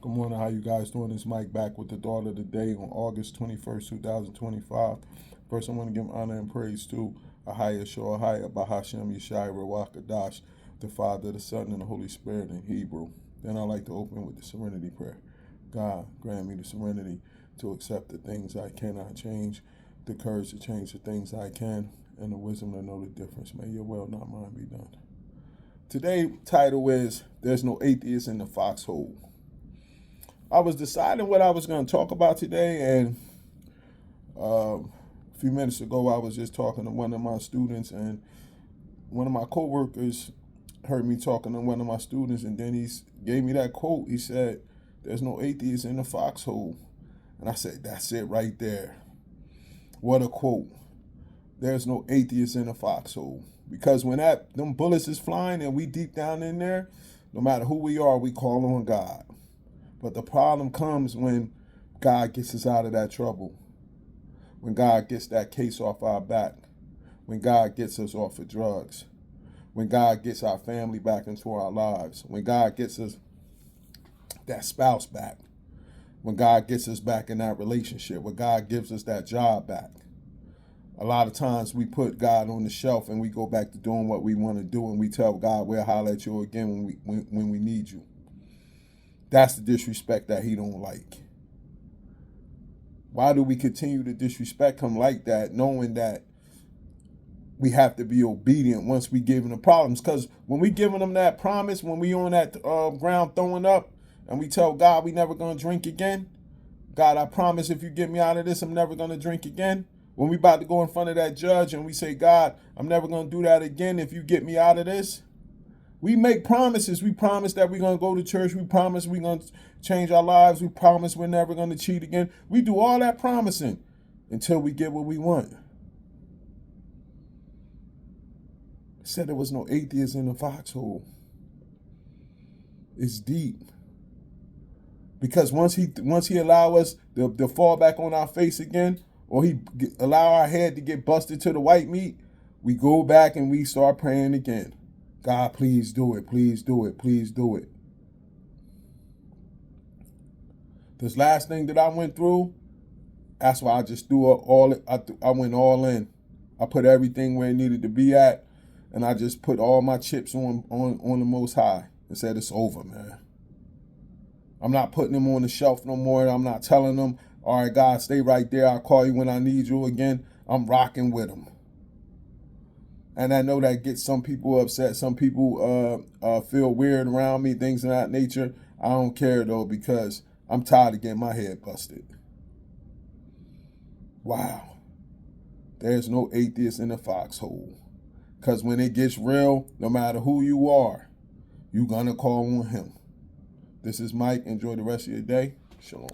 Good morning. How you guys doing? It's Mike back with the thought of the day on August 21st, 2025. First, I want to give honor and praise to Ahaya Shoahaya Bahashem Yeshai Rawakadash, the Father, the Son, and the Holy Spirit in Hebrew. Then I like to open with the serenity prayer. God, grant me the serenity to accept the things I cannot change, the courage to change the things I can, and the wisdom to know the difference. May your will, not mine, be done. Today's title is There's No Atheist in the Foxhole. I was deciding what I was going to talk about today, and a few minutes ago I was just talking to one of my students, and one of my coworkers heard me talking to one of my students, and then he gave me that quote. He said, "There's no atheist in the foxhole." And I said, that's it right there. What a quote. There's no atheist in the foxhole. Because when them bullets is flying and we deep down in there, no matter who we are, we call on God. But the problem comes when God gets us out of that trouble, when God gets that case off our back, when God gets us off of drugs, when God gets our family back into our lives, when God gets us that spouse back, when God gets us back in that relationship, when God gives us that job back. A lot of times we put God on the shelf and we go back to doing what we want to do, and we tell God we'll holler at you again when we need you. That's the disrespect that he don't like. Why do we continue to disrespect him like that, knowing that we have to be obedient once we give him the problems? Because when we giving him that promise, when we on that ground throwing up, and we tell God we never going to drink again, God, I promise if you get me out of this, I'm never going to drink again. When we about to go in front of that judge and we say, God, I'm never going to do that again if you get me out of this. We make promises. We promise that we're going to go to church. We promise we're going to change our lives. We promise we're never going to cheat again. We do all that promising until we get what we want. Said there was no atheist in the foxhole. It's deep. Because once he allow us to fall back on our face again, or he allow our head to get busted to the white meat, we go back and we start praying again. God, please do it. Please do it. Please do it. This last thing that I went through, that's why I just I went all in. I put everything where it needed to be at, and I just put all my chips on the Most High and said, it's over, man. I'm not putting them on the shelf no more. I'm not telling them, all right, God, stay right there. I'll call you when I need you again. I'm rocking with them. And I know that gets some people upset. Some people feel weird around me, things of that nature. I don't care, though, because I'm tired of getting my head busted. Wow. There's no atheist in the foxhole. Because when it gets real, no matter who you are, you're going to call on him. This is Mike. Enjoy the rest of your day. Shalom.